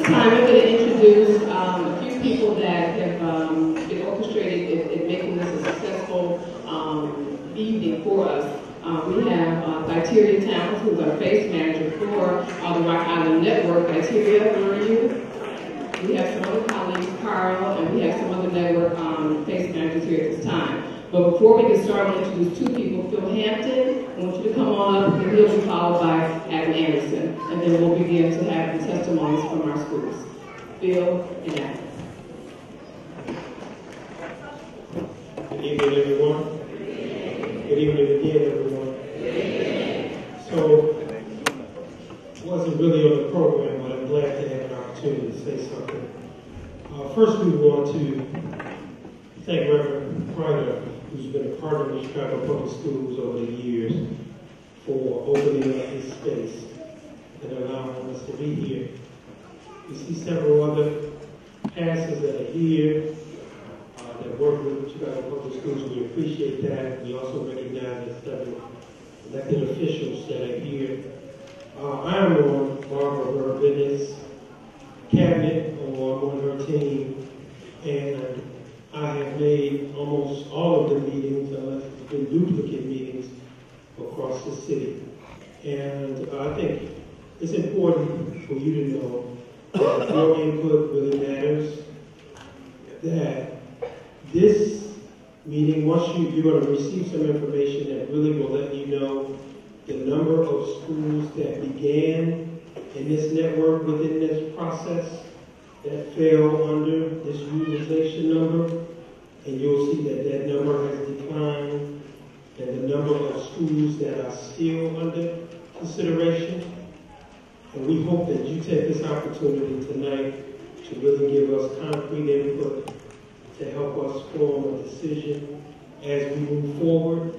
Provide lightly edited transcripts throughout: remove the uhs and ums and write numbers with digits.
time, I'm going to introduce a few people that have been orchestrated in making this a successful evening for us. We have Criteria Towns, who's our face manager for the Rock Island Network. Criteria, where are you? We have some other colleagues, Carl, and we have some other network face managers here at this time. But before we can start, I want to introduce two people. Phil Hampton, I want you to come on up, and he'll be followed by Adam Anderson. And then we'll begin to have the testimonies from our schools. Phil and Adam. Good evening, everyone. Good evening again, everyone. So, it wasn't really on the program, but I'm glad to have an opportunity to say something. First, we want to thank Reverend Kreider, who's been a part of the Chicago Public Schools over the years, for opening up this space and allowing us to be here. We see several other pastors that are here that work with Chicago Public Schools. We appreciate that. We also recognize the several elected officials that are here. I am on Barbara Burbennett's cabinet, or I'm on her team, and I have made almost all of the meetings, unless it's been duplicate meetings, across the city. And I think it's important for you to know that your input really matters, that this meeting, once you're going to receive some information that really will let you know the number of schools that began in this network within this process that fell under this utilization number, and you'll see that that number has declined, and the number of schools that are still under consideration. And we hope that you take this opportunity tonight to really give us concrete input to help us form a decision as we move forward.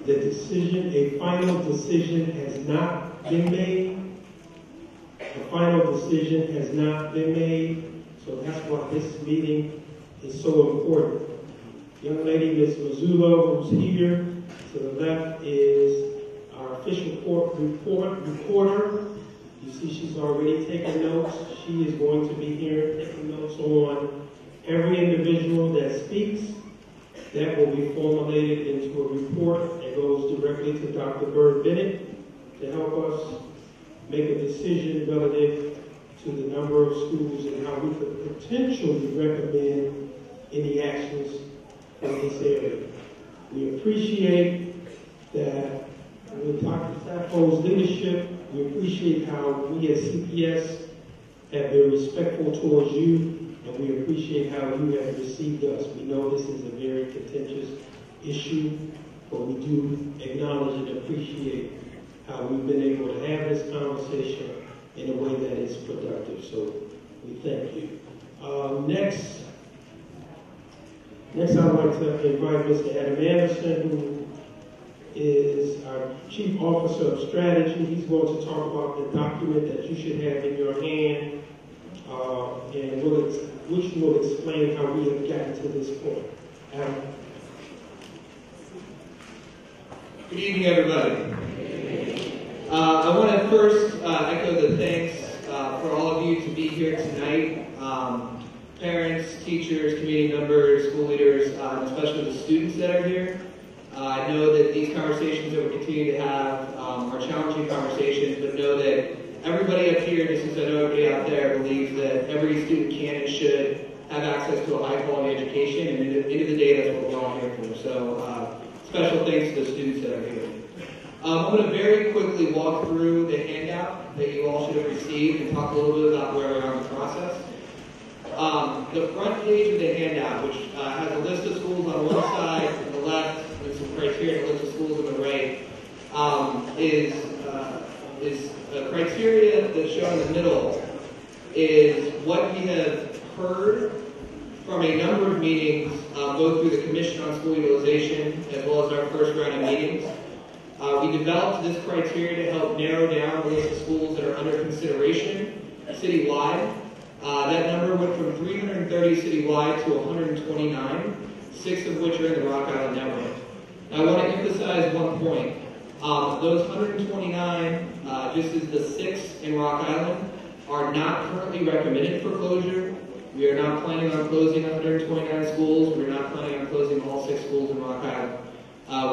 The decision, a final decision has not been made. The final decision has not been made, so that's why this meeting is so important. Young lady, Ms. Mazzullo, who's here, to the left is our official court reporter. You see she's already taken notes. She is going to be here taking notes on every individual that speaks. That will be formulated into a report that goes directly to Dr. Bird Bennett to help us make a decision relative to the number of schools and how we could potentially recommend any actions in this area. We appreciate that with Dr. Saffo's leadership, we appreciate how we as CPS have been respectful towards you, and we appreciate how you have received us. We know this is a very contentious issue, but we do acknowledge and appreciate how we've been able to have this conversation in a way that is productive. So we thank you. Next I'd like to invite Mr. Adam Anderson, who is our Chief Officer of Strategy. He's going to talk about the document that you should have in your hand, and which will explain how we have gotten to this point. Adam. Good evening, everybody. I want to first echo the thanks for all of you to be here tonight. Parents, teachers, community members, school leaders, and especially the students that are here. I know that these conversations that we continue to have are challenging conversations, but know that everybody up here, just as I know everybody out there, believes that every student can and should have access to a high-quality education, and at the end of the day, that's what we're all here for. So special thanks to the students that are here. I'm going to very quickly walk through the handout that you all should have received and talk a little bit about where we are in the process. The front page of the handout, which has a list of schools on one side, on the left, and some criteria, and a list of schools on the right, is a criteria that's shown in the middle is what we have heard from a number of meetings, both through the Commission on School Utilization as well as our first round of meetings. We developed this criteria to help narrow down the list of schools that are under consideration citywide. That number went from 330 citywide to 129, 6 of which are in the Rock Island network. Now, I want to emphasize one point. Those 129, just as the 6 in Rock Island, are not currently recommended for closure. We are not planning on closing 129 schools. We're not planning on closing all 6 schools in Rock Island.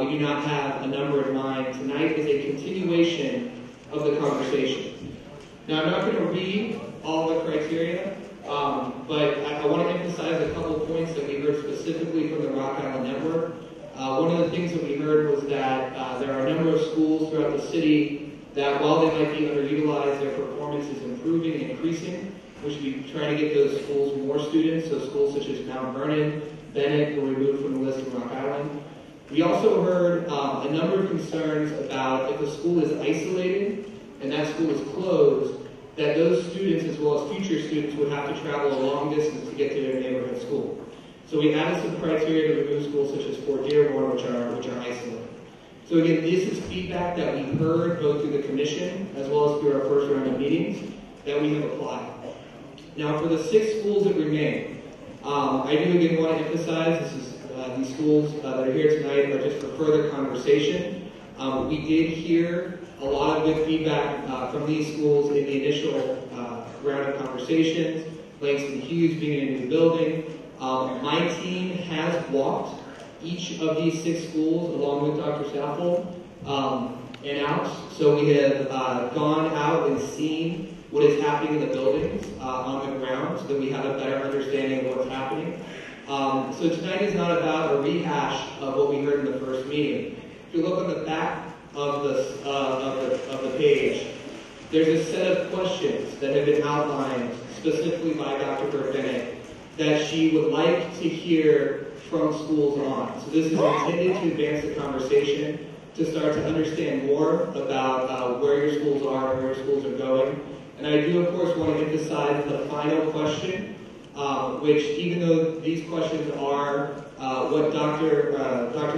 We do not have a number in mind. Tonight is a continuation of the conversation. Now, I'm not going to read all the criteria, but I want to emphasize a couple of points that we heard specifically from the Rock Island Network. One of the things that we heard was that there are a number of schools throughout the city that, while they might be underutilized, their performance is improving and increasing. We should be trying to get those schools more students, so schools such as Mount Vernon, Bennett were removed from the list of Rock Island. We also heard a number of concerns about if a school is isolated and that school is closed, that those students, as well as future students, would have to travel a long distance to get to their neighborhood school. So we added some criteria to remove schools such as Fort Dearborn, which are isolated. So again, this is feedback that we heard both through the commission as well as through our first round of meetings that we have applied. Now, for the 6 schools that remain, I do again want to emphasize these schools that are here tonight are just for further conversation. We did hear a lot of good feedback from these schools in the initial round of conversations. Langston Hughes being in a new building. My team has walked each of these 6 schools along with Dr. Saffold and out. So we have gone out and seen what is happening in the buildings on the ground so that we have a better understanding of what's happening. So tonight is not about a rehash of what we heard in the first meeting. If you look on the back of the page, there's a set of questions that have been outlined specifically by Dr. Burnett that she would like to hear from schools on. So this is intended to advance the conversation, to start to understand more about where your schools are and where your schools are going. And I do, of course, want to emphasize the final question, which, even though these questions are what Dr.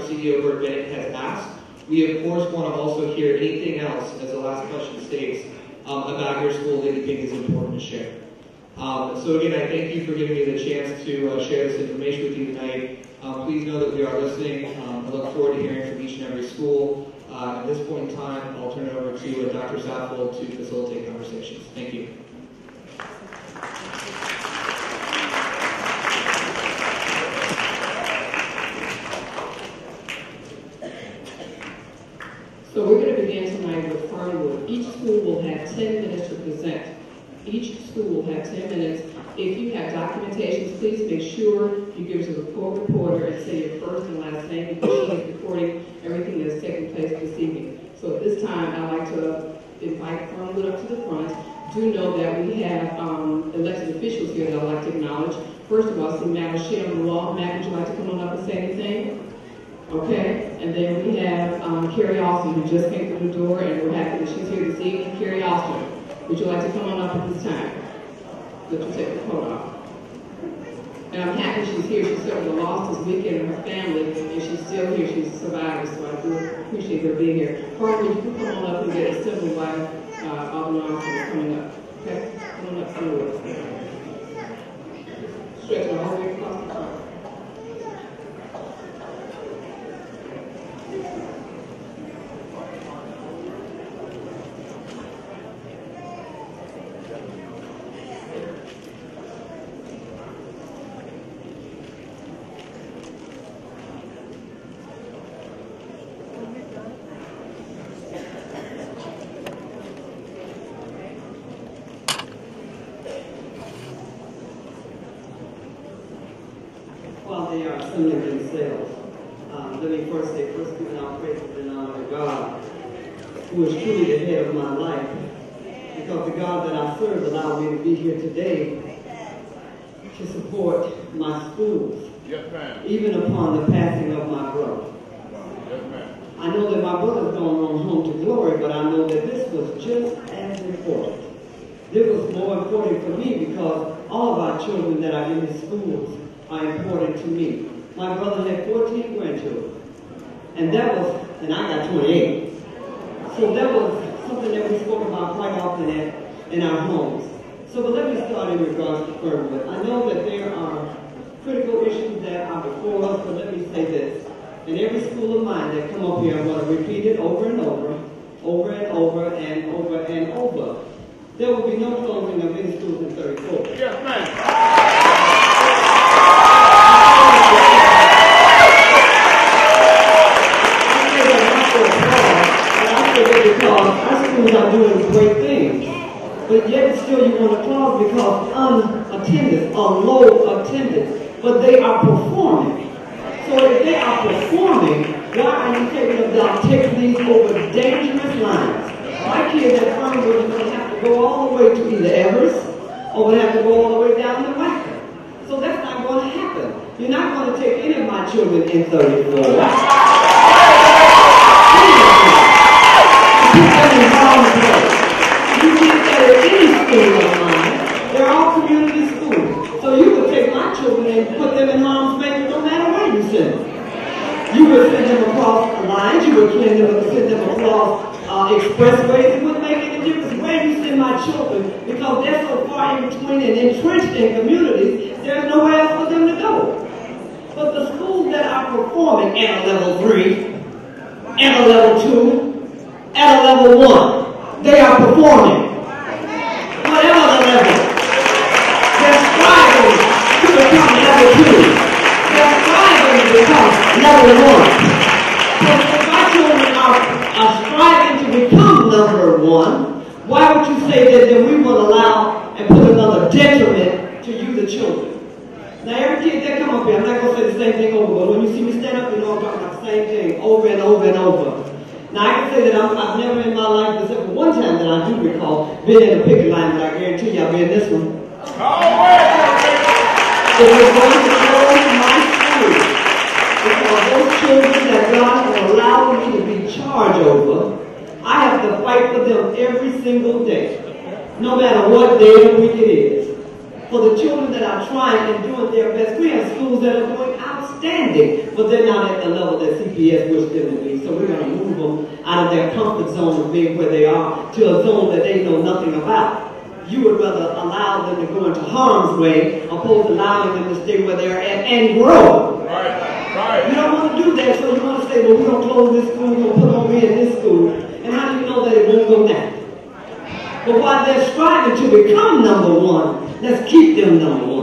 CEO Burt Bennett has asked, we, of course, want to also hear anything else, as the last question states, about your school that you think is important to share. So again, I thank you for giving me the chance to share this information with you tonight. Please know that we are listening. I look forward to hearing from each and every school. At this point in time, I'll turn it over to Dr. Saffold to facilitate conversations. Thank you. So we're going to begin tonight with Fernwood. Each school will have 10 minutes to present. Each school will have 10 minutes. If you have documentations, please make sure you give it to the full reporter and say your first and last name, because she is recording everything that is taking place this evening. So at this time, I'd like to invite Fernwood up to the front. Do know that we have elected officials here that I'd like to acknowledge. First of all, I see Madam Shea on the wall. Matt, would you like to come on up and say anything? Okay, and then we have Carrie Austin, who just came through the door, and we're happy that she's here this evening. Carrie Austin, would you like to come on up at this time? Let you take the coat off. And I'm happy she's here. She served the loss this weekend in her family, and she's still here. She's a survivor, so I do appreciate her being here. Carter, would you come on up and get a symbol while Alderman Austin is coming up? Okay, come on up forward. Stretch it all the way across the front. While they are assembling themselves, let me first say, first giving our praise and honor to God, who is truly the head of my life, because the God that I serve allowed me to be here today to support my schools, yes, ma'am. even upon the passing of my brother. Yes, ma'am. I know that my brother's gone on home to glory, but I know that this was just as important. This was more important for me because all of our children that are in the schools are important to me. My brother had 14 grandchildren, and I got 28. So that was something that we spoke about quite often in our homes. So, but let me start in regards to Fernwood. I know that there are critical issues that are before us, but let me say this. In every school of mine that come up here, I'm going to repeat it over and over, over and over and over and over. there will be no closing of any schools in 34. Yes, ma'am. Because our schools are doing great things. But yet still you want to clause because unattended or low attendance. But they are performing. So if they are performing, why are you taking these over dangerous lines? My kids at Fernwood are going to have to go all the way to either Everest or will have to go all the way down to Wacker. So that's not going to happen. You're not going to take any of my children in 34. You can't get at any school of mine. They're all community schools. So you would take my children and put them in harm's way no matter where you send them. You would send them across the lines, you would send them across expressways. It wouldn't make any difference where you send my children because they're so far in between and entrenched in communities, there's nowhere else for them to go. But the schools that are performing at a level 3, at a level 2, at a level 1, they are performing. Whatever the level, they're striving to become level 2. They're striving to become level 1. So if my children are striving to become number 1, why would you say that we will allow and put another detriment to you, the children? Now every kid that come up here, I'm not going to say the same thing over, but when you see me stand up, you know I'm talking about the same thing over and over and over. Now, I can say that I've never in my life, except for one time that I do recall, been in a picket line, but I guarantee you I'll be in this one. If we're going to close my school, because those children that God has allowed me to be charged over, I have to fight for them every single day, no matter what day of the week it is. For the children that are trying and doing their best, we have schools that are doing outstanding, but they're not at the level that CPS wished them to be. So we're going to move them out of their comfort zone of being where they are to a zone that they know nothing about. You would rather allow them to go into harm's way opposed to allowing them to stay where they're at and grow. Right, right. You don't want to do that, so you want to say, well, we're going to close this school, we're going to put them in this school. And how do you know that it won't go down? But while they're striving to become number 1, let's keep them number 1.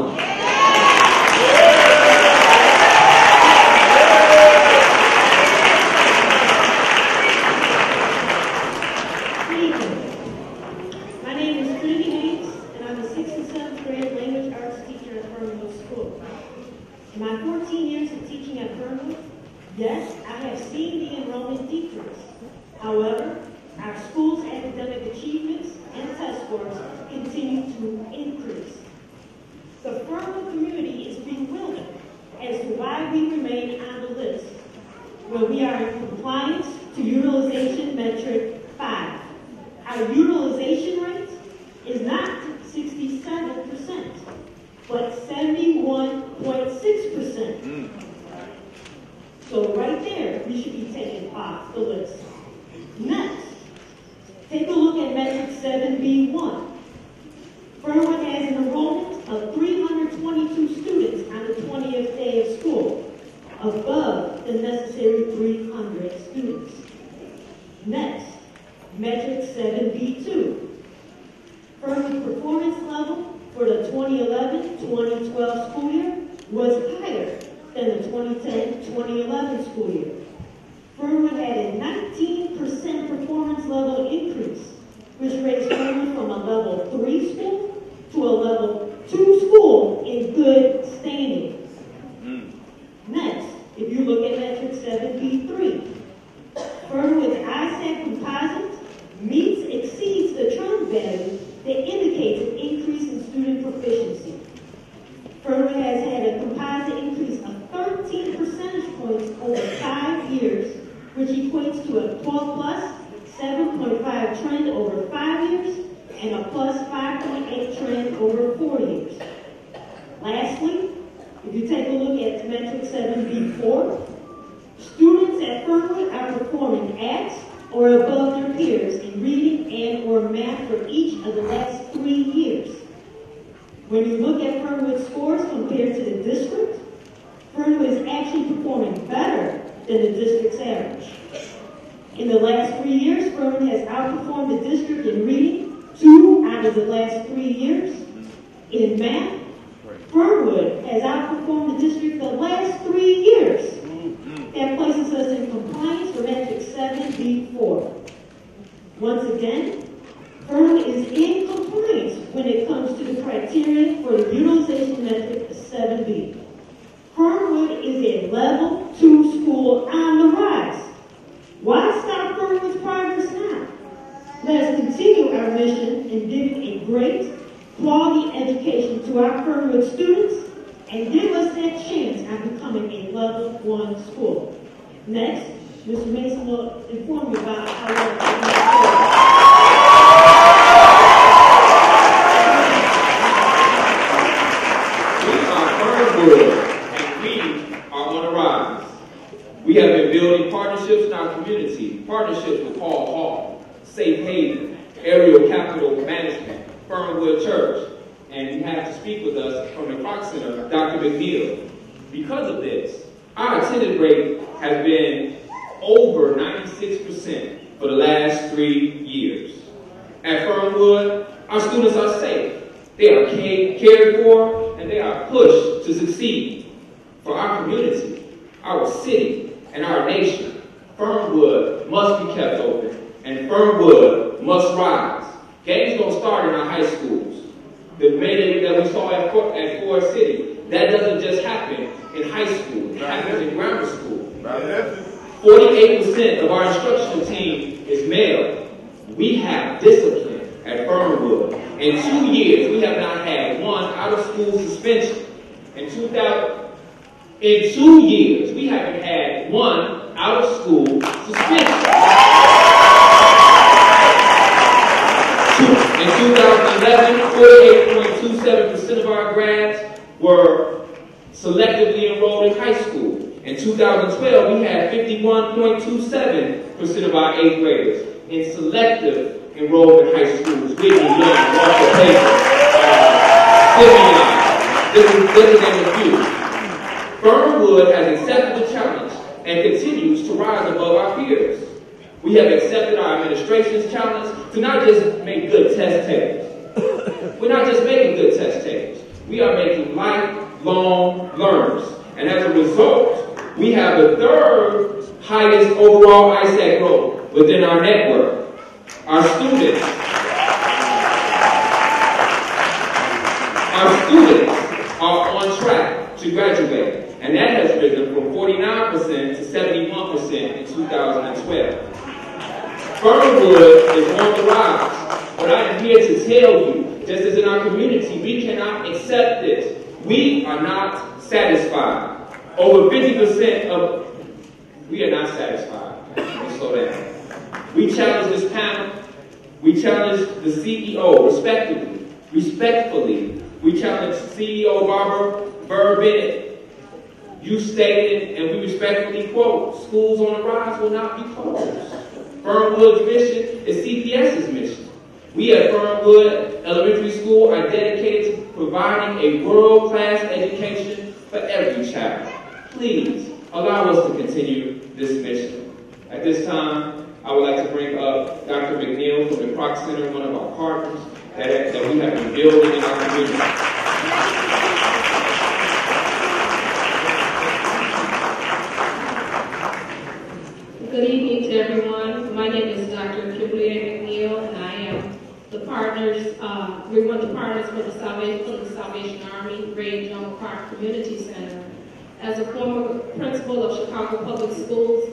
In my 14 years of teaching at Fernwood, yes, I have seen the enrollment decrease. However, our school's academic achievements and test scores continue to increase. The Fernwood community is bewildered as to why we remain on the list, where we are in compliance to utilization metric 5. Our utilization rate is not 67%, but 71.6%. So right there, we should be taken off the list. Next, take a look at metric 7B1. Fernwood has an enrollment of 322 students on the 20th day of school, above the necessary 300 students. Next, metric 7B2. Fernwood's performance level for the 2011-2012 school year was higher than the 2010-2011 school year. Fernwood had a 19% performance level increase, which raised Fernwood from a level 3 school to a level 2 school in good standing. Next, if you look at metric 7B3, Fernwood's ISAC composite exceeds the trend value that indicates an increase in student proficiency. Fernwood has had a composite increase of 13 percentage points over 5 years, which equates to a 12+ 7.5 trend over 5 years and a plus 5.8 trend over 4 years. Lastly, if you take a look at metric 7B4, students at Fernwood are performing at or above their peers in reading and or math for each of the last 3 years. When you look at Fernwood's scores compared to the district, Fernwood is actually performing better than the district's average. In the last 3 years, Fernwood has outperformed the district in reading 2 out out of the last 3 years. In math, Fernwood has outperformed the district the last 3 years. That places us in compliance for metric 7B4. Once again, Fernwood is in compliance when it comes to the criteria for the utilization metric 7B. Fernwood is a level 2 school on the rise. Why stop Fernwood's progress now? Let us continue our mission in giving a great quality education to our Fernwood students and give us that chance at becoming a level 1 school. Next, Mr. Mason will inform you about how we are going Fernwood, and we are on the rise. We have been building partnerships in our community, partnerships with Paul Hall, Safe Haven, Aerial Capital Management, Fernwood Church, and we have to speak with us from the Croc Center, Dr. McNeil. Because of this, our attendance rate has been over 96% for the last 3 years. At Fernwood, our students are safe. They are cared for, and they are pushed to succeed. For our community, our city, and our nation, Fernwood must be kept open, and Fernwood must rise. Games don't start in our high schools. The meeting that we saw at Forest City, that doesn't just happen in high school. It happens in grammar school. 48% of our instructional team is male. We have discipline at Fernwood. In 2 years, we have not had one out-of-school suspension. In 2 years, we haven't had one out-of-school suspension. In 2011, 48.27% of our grads were selectively enrolled in high school. In 2012, we had 51.27% of our 8th graders in selective enrollment high schools. Whitney, Young, Walker, Paper, Simeon. This is a few. Fernwood has accepted the challenge and continues to rise above our peers. We have accepted our administration's challenge to not just make good test takers. We're not just making good test takers. We are making lifelong learners. And as a result, we have the 3rd highest overall ISAC growth within our network. Our students are on track to graduate, and that has risen from 49% to 71% in 2012. Fernwood is on the rise, but I am here to tell you, just as in our community, we cannot accept this. We are not satisfied. Over 50% of, we are not satisfied. Let me slow down. We challenge this panel. We challenge the CEO respectfully. We challenge CEO Barbara Burr Bennett. You stated, and we respectfully quote, schools on the rise will not be closed. Fernwood's mission is CPS's mission. We at Fernwood Elementary School are dedicated to providing a world-class education for every child. Please allow us to continue this mission. At this time, I would like to bring up Dr. McNeil from the Croc Center, one of our partners that we have been building in our community. Good evening to everyone. My name is Dr. Kimberly McNeil, and I am the partners. We're one of the partners for the Salvation Army, Ray Jones Park Community Center. As a former principal of Chicago Public Schools,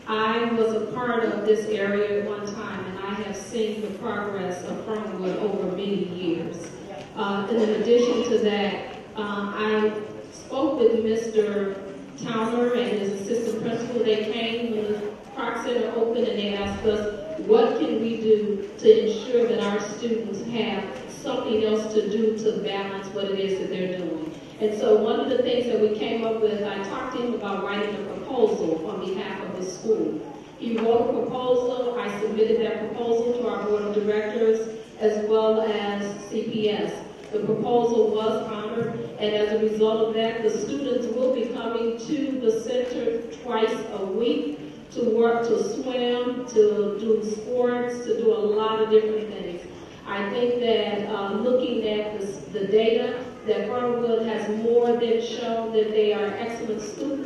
I was a part of this area at one time, and I have seen the progress of Fernwood over many years. And in addition to that, I spoke with Mr. Towner and his assistant principal. They came when the Croc Center opened, and they asked us, what can we do to ensure that our students have something else to do to balance what it is that they're doing? And so one of the things that we came up with, I talked to him about writing a proposal on behalf of the school. He wrote a proposal. I submitted that proposal to our board of directors as well as CPS. The proposal was honored, and as a result of that, the students will be coming to the center twice a week to work, to swim, to do sports, to do a lot of different things. I think that looking at the data, that Fernwood has more than shown that they are excellent school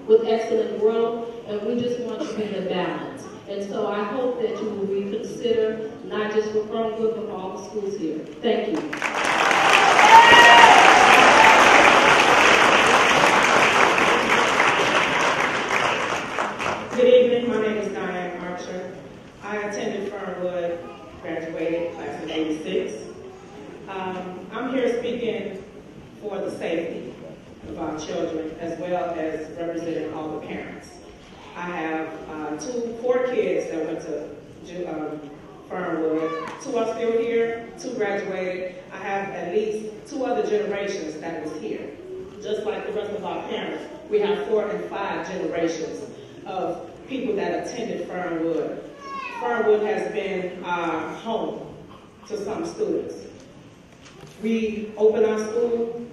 with excellent growth, and we just want to be the balance. And so I hope that you will reconsider, not just for Fernwood, but for all the schools here. Thank you. Good evening, my name is Diane Archer. I attended Fernwood, graduated class of '86. I'm here speaking for the safety of our children as well as representing all the parents. I have four kids that went to Fernwood. 2 are still here, 2 graduated. I have at least 2 other generations that was here. Just like the rest of our parents, we have 4 and 5 generations of people that attended Fernwood. Fernwood has been our home to some students. We open our school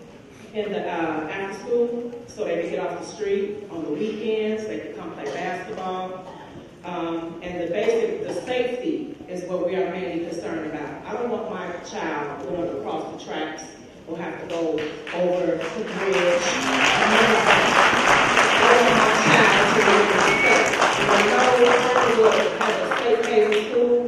in the after school so they can get off the street on the weekends. They can come play basketball. And the safety is what we are mainly concerned about. I don't want my child going across the tracks or have to go over the bridge. I want my child to be safe. I know Fernwood has a safe haven school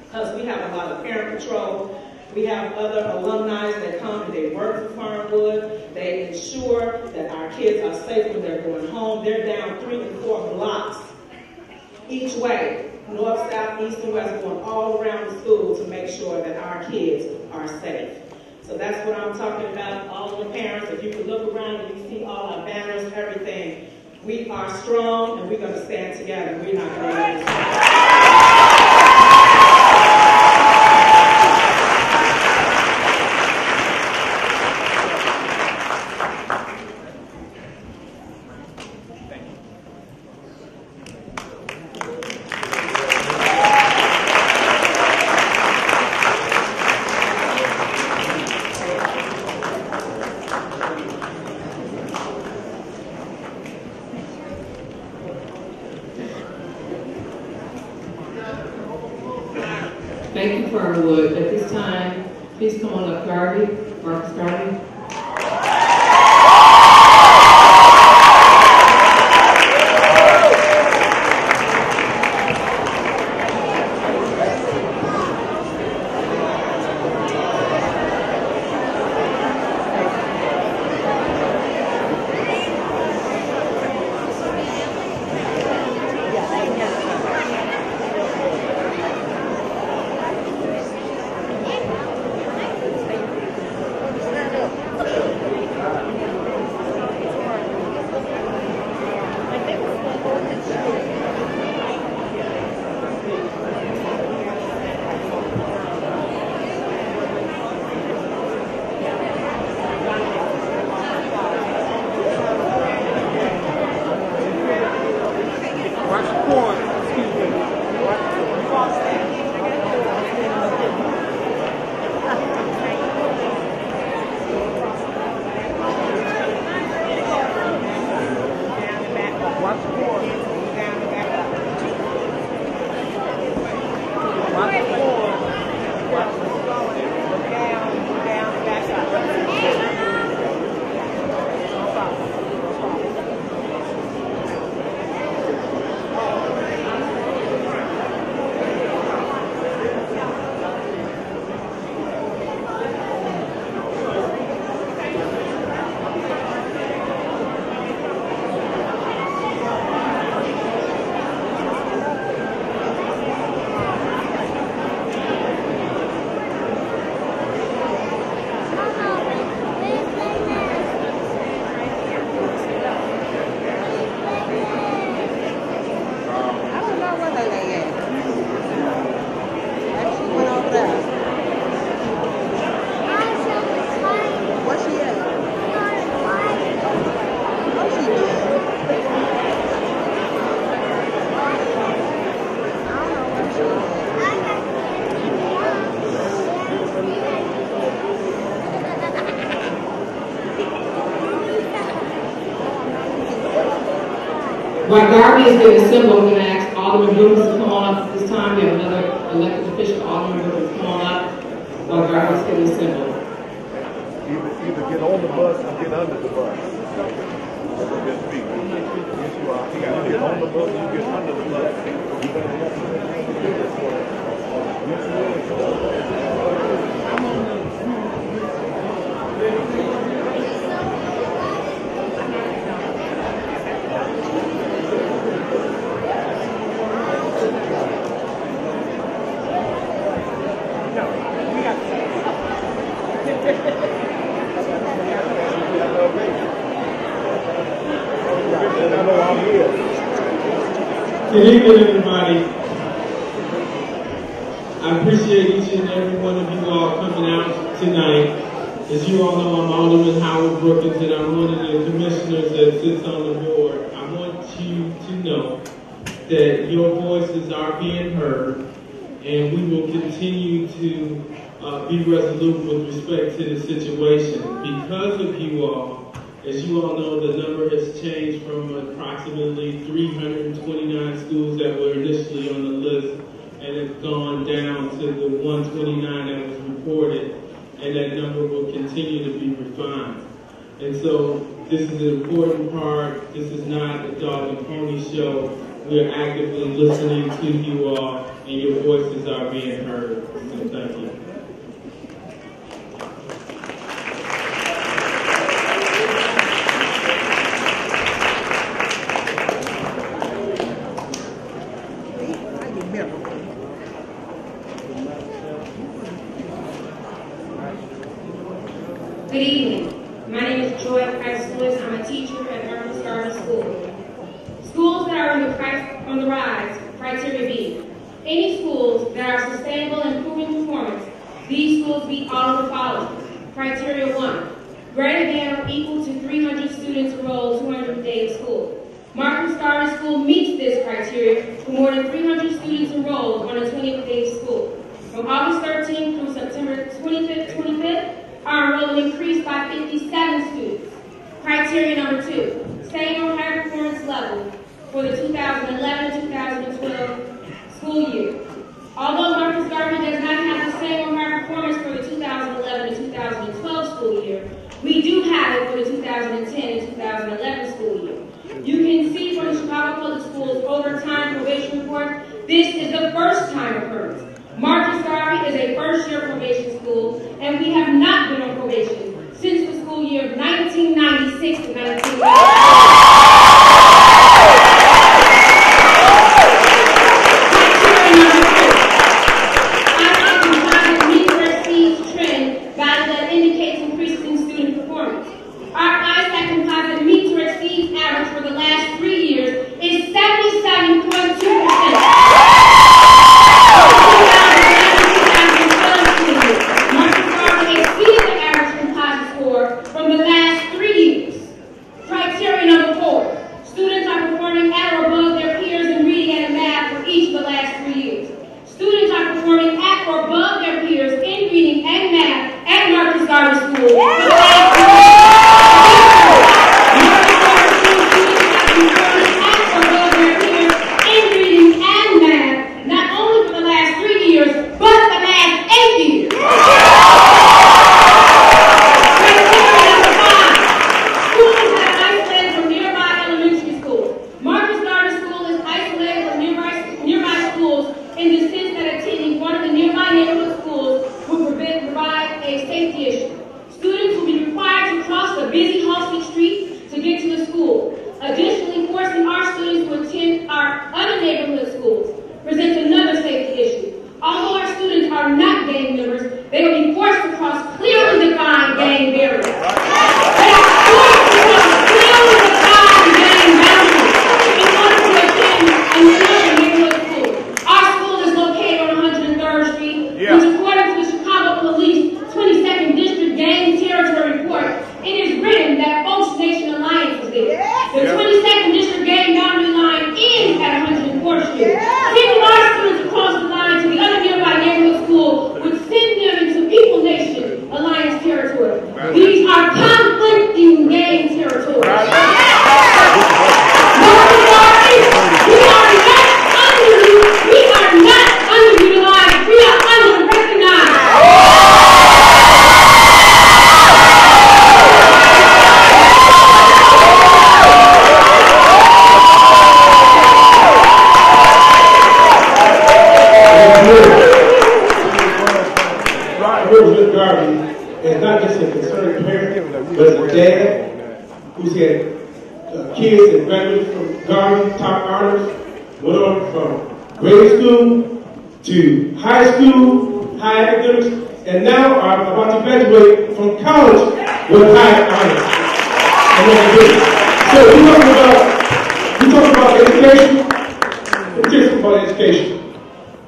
because we have a lot of parent patrol. We have other alumni that come and they work for Fernwood. They ensure that our kids are safe when they're going home. They're down 3 and 4 blocks each way, north, south, east, and west, going all around the school to make sure that our kids are safe. So that's what I'm talking about. All the parents, if you can look around and you see all our banners, everything, we are strong and we're going to stand together. We're not going to let this happen. Thank you, Fernwood. At this time, please come on up, Garvey, Marcus Garvey. While Garvey is getting assembled, I'm going to ask Alderman Lewis to come on up at this time. We have another elected official, all members, come on up while guardians can assemble. Either get on the bus or get under the bus. Just speak. You get on the bus, you get under the bus. Good evening, everybody. I appreciate each and every one of you all coming out tonight. As you all know, I'm Alderman Howard Brookins, and I'm one of the commissioners that sits on the board. I want you to know that your voices are being heard, and we will continue to be resolute with respect to the situation. Because of you all, as you all know, the number has changed from approximately 329 schools that were initially on the list, and it's gone down to the 129 that was reported, and that number will continue to be refined. And so this is an important part. This is not a dog and pony show. We are actively listening to you all, and your voices are being heard. So thank you. Good evening. My name is Joy Price Lewis. I'm a teacher at Marcus Garden School. Schools that are on the rise, criteria B. Any schools that are sustainable and improving performance, these schools meet all of the following. Criteria 1, greater than or equal to 300 students enrolled 200 days of school. Marcus Garden School meets this criteria for more than 300 students enrolled on a 20-day school. From August 13th through September 25th, our enrollment increased by 57 students. Criteria number 2, staying on high performance level for the 2011-2012 school year. Although Marcus Garden does not have the same high performance for the 2011-2012 school year, we do have it for the 2010 and 2011 school year. You can see from the Chicago Public Schools overtime probation report, this is the first time occurrence. Marcus Garvey is a first-year probation school, and we have not been on probation since the school year of 1996 to 1997. The 22nd District Gang boundary line ends at 104th Street. Sending our students across the line to the other nearby neighborhood school would send them into People Nation, as not just a concerned parent, but as a dad who's had kids that graduated from Garvey, top honors, went on from grade school to high school, high academics, and now are about to graduate from college with high honors. So we talk about education. Let's talk about education.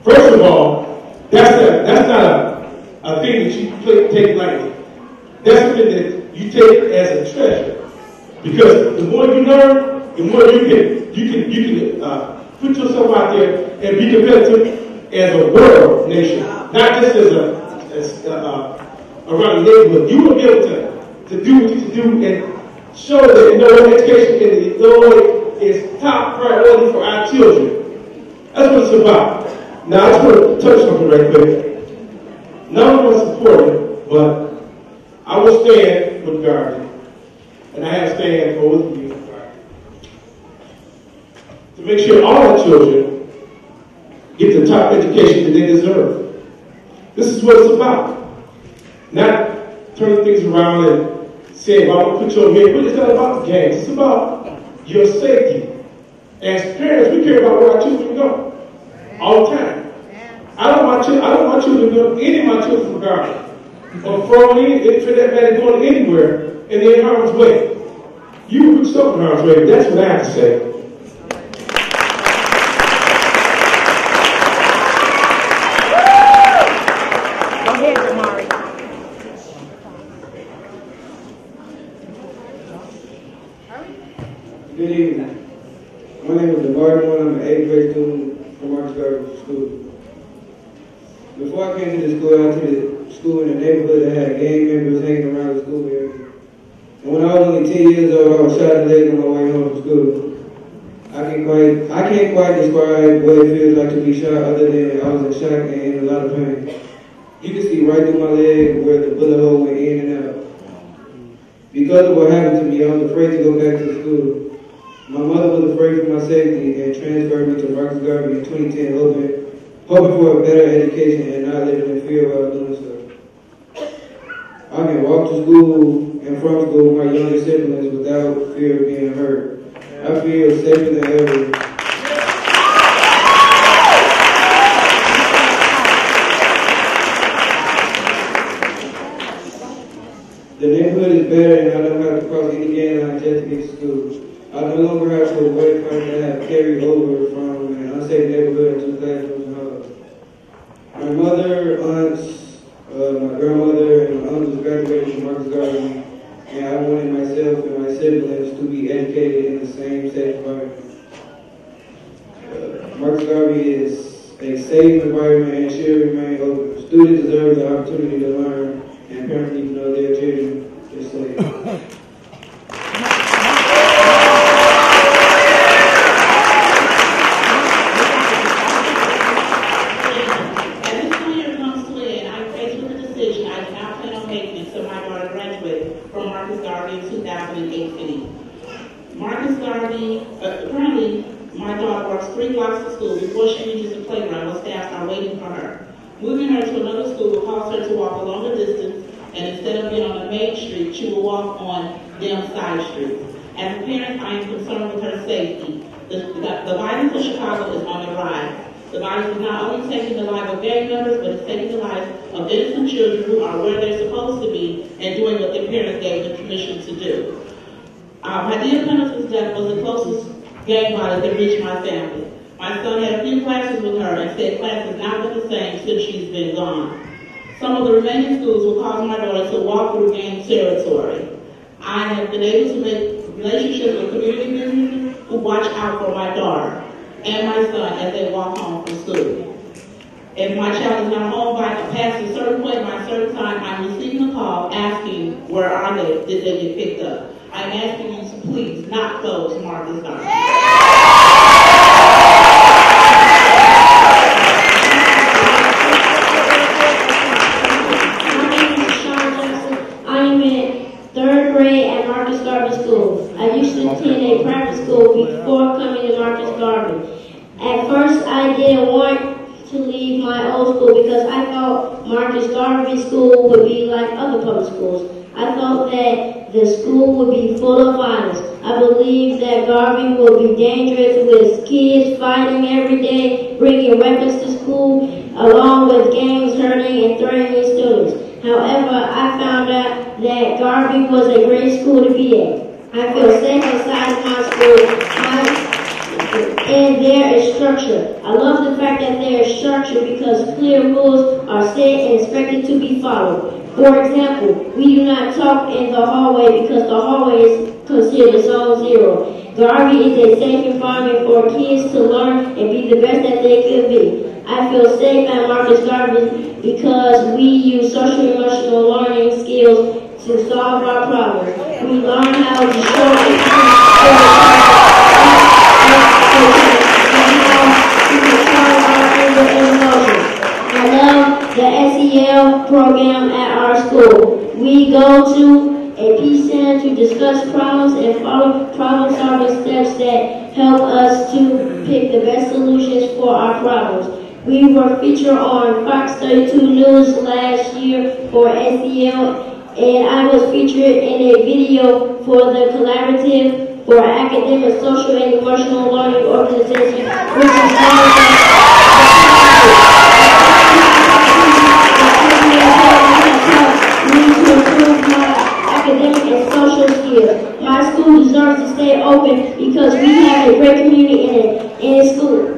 First of all, that's not a thing that you take lightly. That's something that you take as a treasure. Because the more you learn, the more you can put yourself out there and be competitive as a world nation, not just as around the neighborhood. You will be able to do what you need to do and show that Illinois education in Illinois is top priority for our children. That's what it's about. Now I just want to touch something right quick. None of us support it, but I will stand with Garvey. And I have to stand for with you to make sure all our children get the top education that they deserve. This is what it's about. Not turning things around and saying, well, I'm going to put you over here. But it's not about the games. It's about your safety. As parents, we care about where our children go all the time. I don't want children to go, any of my children from Garvey, or thrown in, for that matter, going anywhere, and they're in harm's way. You will put yourself in harm's way. That's what I have to say. Go ahead, Jamari. Good evening. My name is DeMar. I'm an 8th grade student from Marcus Garvey School. Before I came to the school, I attended school in a neighborhood that had gang members hanging around the school area. And when I was only 10 years old, I was shot in the leg on my way home from school. I can't quite describe what it feels like to be shot other than I was in shock and in a lot of pain. You can see right through my leg where the bullet hole went in and out. Because of what happened to me, I was afraid to go back to school. My mother was afraid for my safety and transferred me to Marcus Garvey in 2010, hoping for a better education and not living in fear while doing so. I can walk to school and from school with my younger siblings without fear of being hurt. I feel safer than ever. The neighborhood is better and I don't have to cross any gang line just to get to school. I no longer have to avoid crimes that have carried over from an unsafe neighborhood to classrooms and halls. My mother, aunts, my grandmother, and my uncles graduated from Marcus Garvey, and I wanted myself and my siblings to be educated in the same safe environment. Marcus Garvey is a safe environment and should remain open. Students deserve the opportunity to learn, and parents need to know their children is safe. Currently, my daughter walks 3 blocks to school before she reaches the playground where staff are waiting for her. Moving her to another school will cause her to walk a longer distance, and instead of being on the main street, she will walk on them side streets. As a parent, I am concerned with her safety. The violence in Chicago is on the rise. The violence is not only taking the lives of gang members, but it's taking the lives of innocent children who are where they're supposed to be and doing what their parents gave them permission to do. My dear Penalty's death was the closest gang violence that reached my family. My son had a few classes with her and said class has not been the same since she's been gone. Some of the remaining schools will cause my daughter to walk through gang territory. I have been able to make relationships with community members who watch out for my daughter and my son as they walk home from school. If my child is not home past a certain point by a certain time, I'm receiving a call asking where are they, did they get picked up. I'm asking you to please not close Marcus Garvey. My name is Sean Johnson. I am in 3rd grade at Marcus Garvey School. I used to attend a private school before coming to Marcus Garvey. At first, I didn't want to leave leave my old school because I thought Marcus Garvey School would be like other public schools. I thought that the school would be full of violence. I believe that Garvey will be dangerous with kids fighting every day, bringing weapons to school, along with gangs hurting and threatening students. However, I found out that Garvey was a great school to be at. I feel safe inside my school. And there is structure. I love the fact that there is structure because clear rules are set and expected to be followed. For example, we do not talk in the hallway because the hallway is considered zone 0. Garvey is a safe environment for kids to learn and be the best that they could be. I feel safe at Marcus Garvey because we use social emotional learning skills to solve our problems. We learn how to show I love the SEL program at our school. We go to a peace center to discuss problems and follow problem-solving steps that help us to pick the best solutions for our problems. We were featured on Fox 32 News last year for SEL, and I was featured in a video for the Collaborative for Academic, Social, and Emotional Learning Organization, which is to improve my academic and social skills. My school deserves to stay open because we have a great community in its school.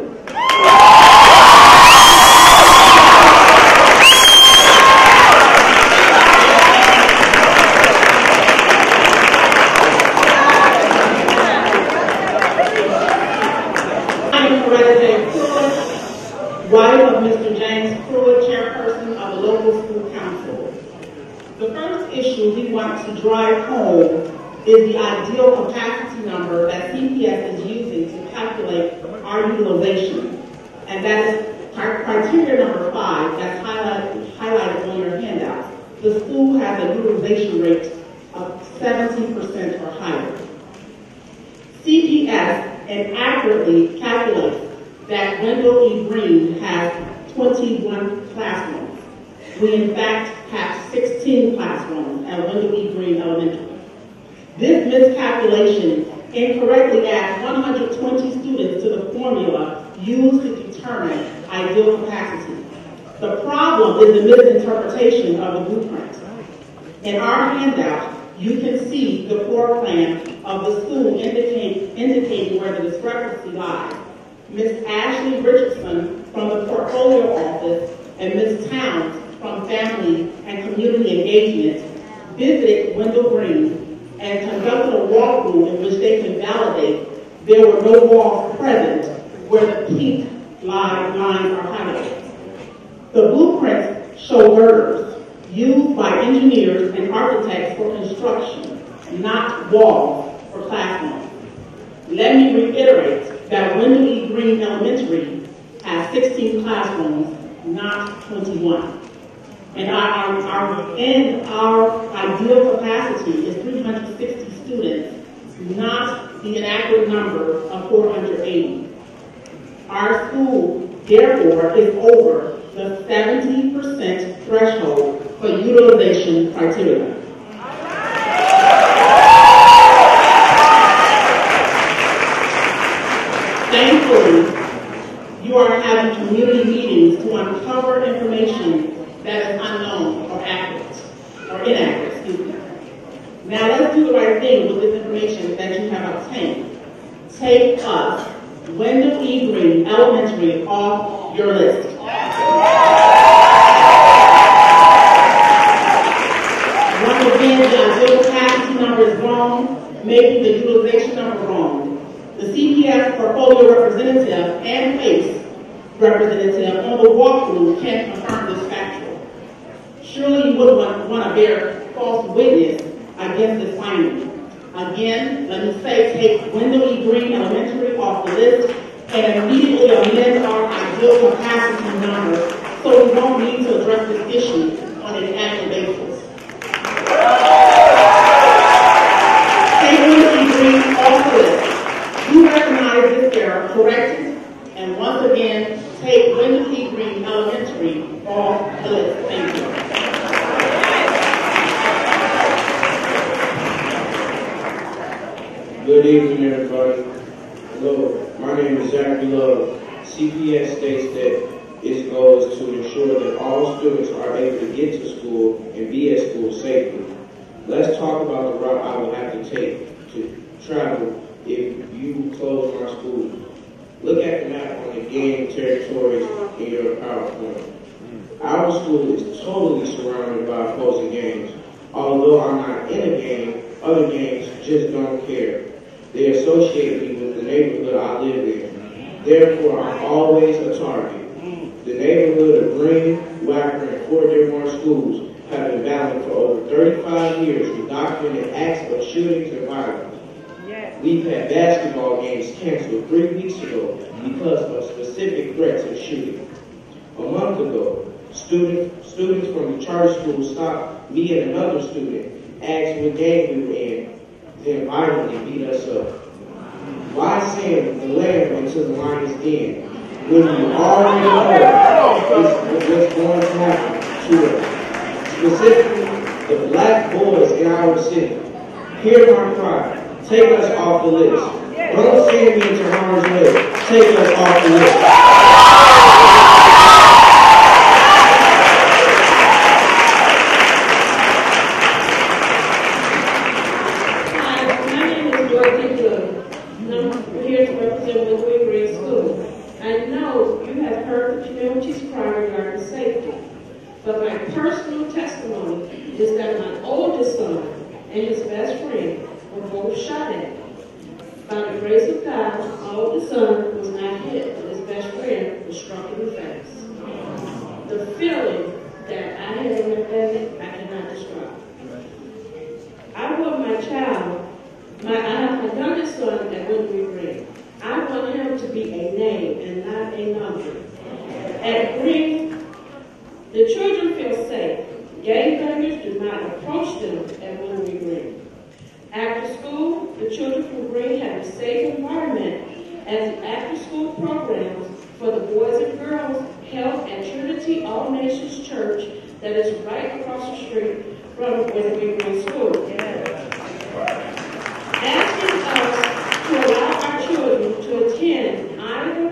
Wife of Mr. James Pruitt, chairperson of the local school council. The first issue we want to drive home is the ideal capacity number that CPS is using to calculate our utilization. And that is criteria number 5 that's highlighted on your handouts. The school has a utilization rate of 70% or higher. CPS inaccurately calculates that Wendell E. Green has 21 classrooms. We in fact have 16 classrooms at Wendell E. Green Elementary. This miscalculation incorrectly adds 120 students to the formula used to determine ideal capacity. The problem is the misinterpretation of the blueprint. In our handout, you can see the floor plan of the school indicating where the discrepancy lies. Ms. Ashley Richardson from the Portfolio Office and Ms. Towns from Family and Community Engagement visited Wendell Green and conducted a walkthrough in which they can validate there were no walls present where the pink lines are highlighted. The blueprints show girders used by engineers and architects for construction, not walls for classrooms. Let me reiterate that Wendell E. Green Elementary has 16 classrooms, not 21. And our ideal capacity is 360 students, not the inaccurate number of 480. Our school, therefore, is over the 70% threshold for utilization criteria. Thankfully, you are having community meetings to uncover information that is unknown or inaccurate, excuse me. Now let's do the right thing with this information that you have obtained. Take us, Wendell E. Green Elementary, off your list. Once again, the ideal capacity number is wrong, making the utilization number wrong. The CPS portfolio representative and PACE representative on the walkthrough can confirm this factual. Surely you wouldn't want to bear false witness against this finding. Again, let me say, take Wendell E. Green Elementary off the list and immediately amend our ideal capacity number so we don't need to address this issue on an annual basis. Take Wendell E. Green off the list. You recognize this error, correct it, and once again, take Wendell E. Green Elementary off the list. Thank you. Good evening, everybody. Hello, my name is Zachary Love. CPS states that its goal is to ensure that all students are able to get to school and be at school safely. Let's talk about the route I would have to take to travel if you close my school. Look at the map on the gang territories in your PowerPoint. Our school is totally surrounded by opposing gangs. Although I'm not in a gang, other gangs just don't care. They associate me with the neighborhood I live in. Therefore, I'm always a target. The neighborhood of Green, Wacker, and Fort Dearborn schools have been battling for over 35 years with documented acts of shootings and violence. We've had basketball games canceled 3 weeks ago because of specific threats of shooting. A month ago, students from the charter school stopped me and another student, asked what gang we were in, then violently beat us up. Why send the lamb into the lion's den when you already know what's going to happen to us? Specifically, the black boys in our city. Hear my cry. Take us off the list. Don't send me into harm's way. Take us off the list. Hi, my name is Dorothy Good, and I'm here to represent the Green School. I know you have heard the community's cry regarding safety, but my personal testimony is that my oldest son and his best friend were both shot at. By the grace of God, my oldest son was not hit, but his best friend was struck in the face. The feeling that I had in that day, I cannot describe. I want my child, I have my youngest son that wouldn't be Green. I want him to be a name and not a number. At Green, the children feel safe. Gangbangers do not approach them at Woodbury Green. After school, the children from Green have a safe environment as the after-school programs for the boys and girls held at Trinity All Nations Church that is right across the street from Woodbury Green School. Asking us to allow our children to attend either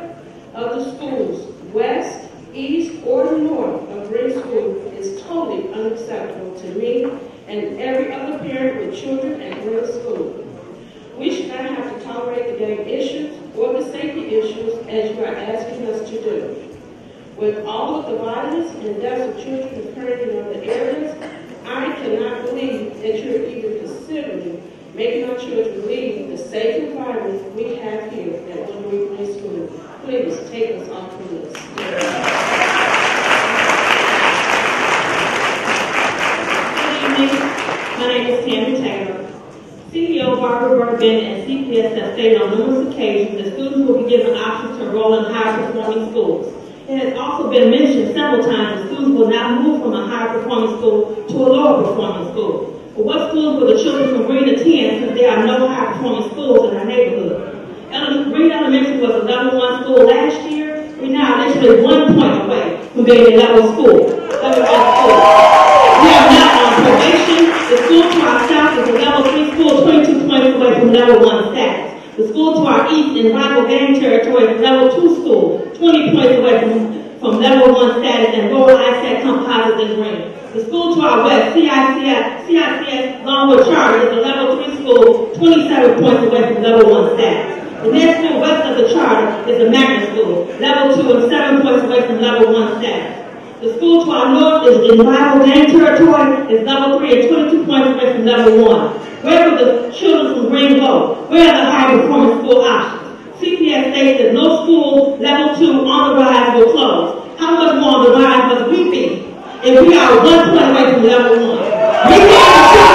of the schools, west, east, or north of Green School, is totally unacceptable to me and every other parent with children at Green School. We should not have to tolerate the gang issues or the safety issues as you are asking us to do. With all of the violence and deaths of children occurring in other areas, I cannot believe that you're even considering making our children leave the safe environment we have here at Woodbury Green School. Please take us off the list. My name is Tammy Taylor. CEO Barbara Burbank and CPS have stated on numerous occasions that students will be given options to enroll in higher-performing schools. It has also been mentioned several times that students will not move from a higher-performing school to a lower-performing school. But what schools will the children from Green attend since there are no high-performing schools in our neighborhood? Green Elementary was a level 1 school last year. We're now literally 1 point away from being a level school. Level 1 school. We are not on probation. The school to our south is a level 3 school, 22 points away from level 1 status. The school to our east in rival gang territory is level 2 school, 20 points away from level 1 status, and Royal ISAC composite in Green. The school to our west, CICS Longwood Charter, is a level 3 school, 27 points away from level 1 status. The next school west of the charter is the Magnet School, level 2 and 7 points away from level 1 status. The school to our north is in rival gang territory, is level 3 and 22 points away from level 1. Where will the children from Green go? Where are the high performance school options? CPS states that no school level 2 on the rise will close. How much more on the rise must we be if we are 1 point away from level 1? We can't